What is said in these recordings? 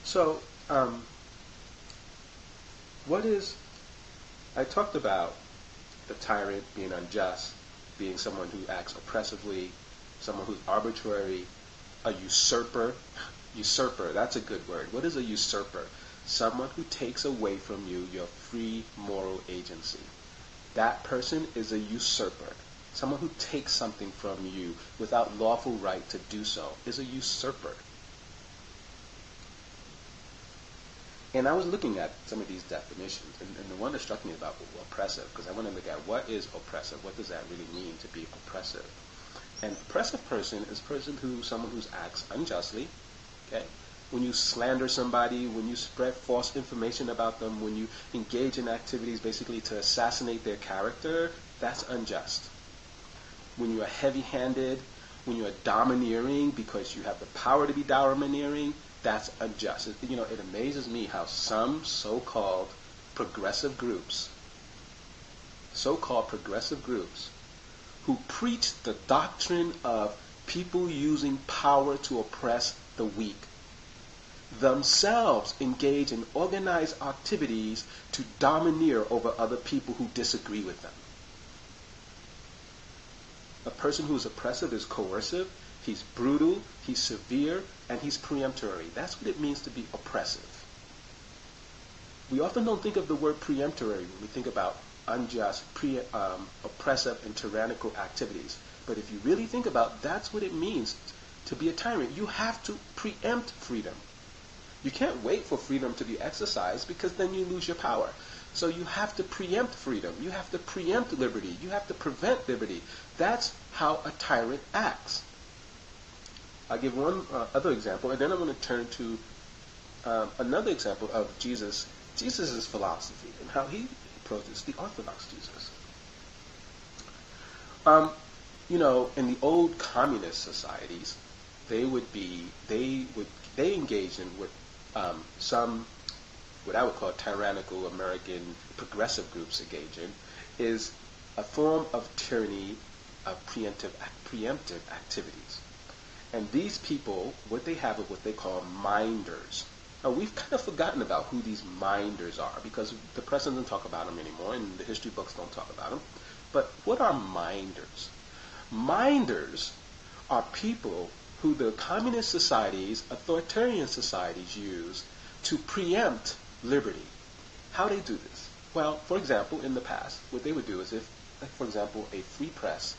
So, what is, I talked about the tyrant being unjust, being someone who acts oppressively, someone who's arbitrary, a usurper. Usurper, that's a good word. What is a usurper? Someone who takes away from you your free moral agency. That person is a usurper. Someone who takes something from you without lawful right to do so is a usurper. And I was looking at some of these definitions, and the one that struck me about oppressive, because I want to look at what is oppressive, what does that really mean to be oppressive? An oppressive person is someone who acts unjustly, okay? When you slander somebody, when you spread false information about them, when you engage in activities basically to assassinate their character, that's unjust. When you are heavy-handed, when you are domineering because you have the power to be domineering, that's unjust. It amazes me how some so-called progressive groups who preach the doctrine of people using power to oppress the weak themselves engage in organized activities to domineer over other people who disagree with them. A person who is oppressive is coercive, he's brutal, he's severe, and he's peremptory. That's what it means to be oppressive. We often don't think of the word peremptory when we think about unjust, oppressive, and tyrannical activities. But if you really think about, that's what it means to be a tyrant. You have to preempt freedom. You can't wait for freedom to be exercised because then you lose your power. So you have to preempt freedom. You have to preempt liberty. You have to prevent liberty. That's how a tyrant acts. I'll give one other example, and then I'm going to turn to another example of Jesus' philosophy and how he approaches the Orthodox Jesus. In the old communist societies, they engage in what some, what I would call tyrannical American progressive groups engage in, is a form of tyranny of preemptive activities. And these people, what they have is what they call minders. Now, we've kind of forgotten about who these minders are because the press doesn't talk about them anymore and the history books don't talk about them. But what are minders? Minders are people who the communist societies, authoritarian societies use to preempt liberty. How do they do this? Well, for example, in the past, what they would do is for example, a free press,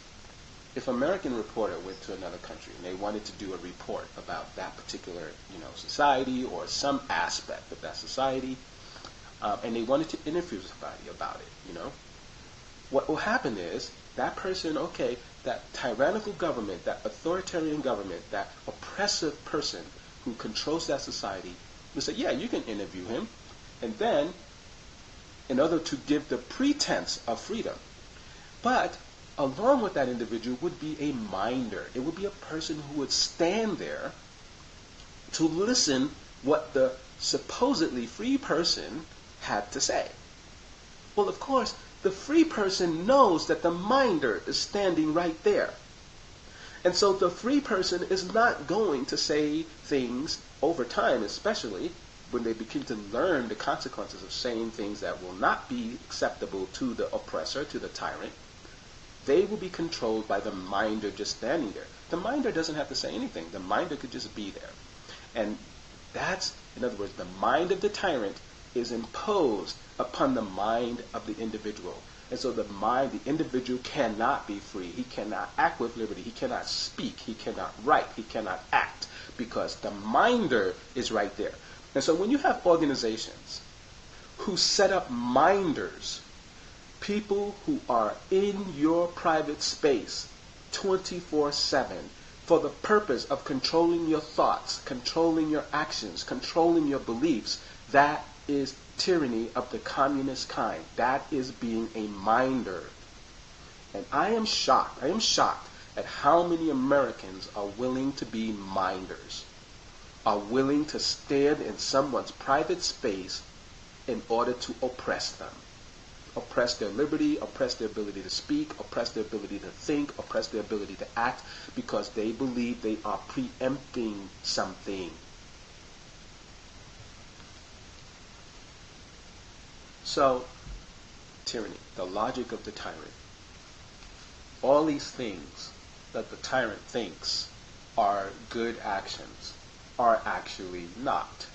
if an American reporter went to another country and they wanted to do a report about that particular, society or some aspect of that society, and they wanted to interview somebody about it, what will happen is that person, that tyrannical government, that authoritarian government, that oppressive person who controls that society, will say, yeah, you can interview him. And then, in order to give the pretense of freedom. But along with that individual would be a minder. It would be a person who would stand there to listen what the supposedly free person had to say. Well, of course, the free person knows that the minder is standing right there. And so the free person is not going to say things over time, especially when they begin to learn the consequences of saying things that will not be acceptable to the oppressor, to the tyrant. They will be controlled by the minder just standing there. The minder doesn't have to say anything. The minder could just be there. And that's, in other words, the mind of the tyrant is imposed upon the mind of the individual. And so the individual cannot be free. He cannot act with liberty. He cannot speak. He cannot write. He cannot act because the minder is right there. And so when you have organizations who set up minders, people who are in your private space 24/7 for the purpose of controlling your thoughts, controlling your actions, controlling your beliefs, that is tyranny of the communist kind. That is being a minder. And I am shocked at how many Americans are willing to be minders, are willing to stand in someone's private space in order to oppress them. Oppress their liberty, oppress their ability to speak, oppress their ability to think, oppress their ability to act, because they believe they are preempting something. So, tyranny, the logic of the tyrant. All these things that the tyrant thinks are good actions are actually not.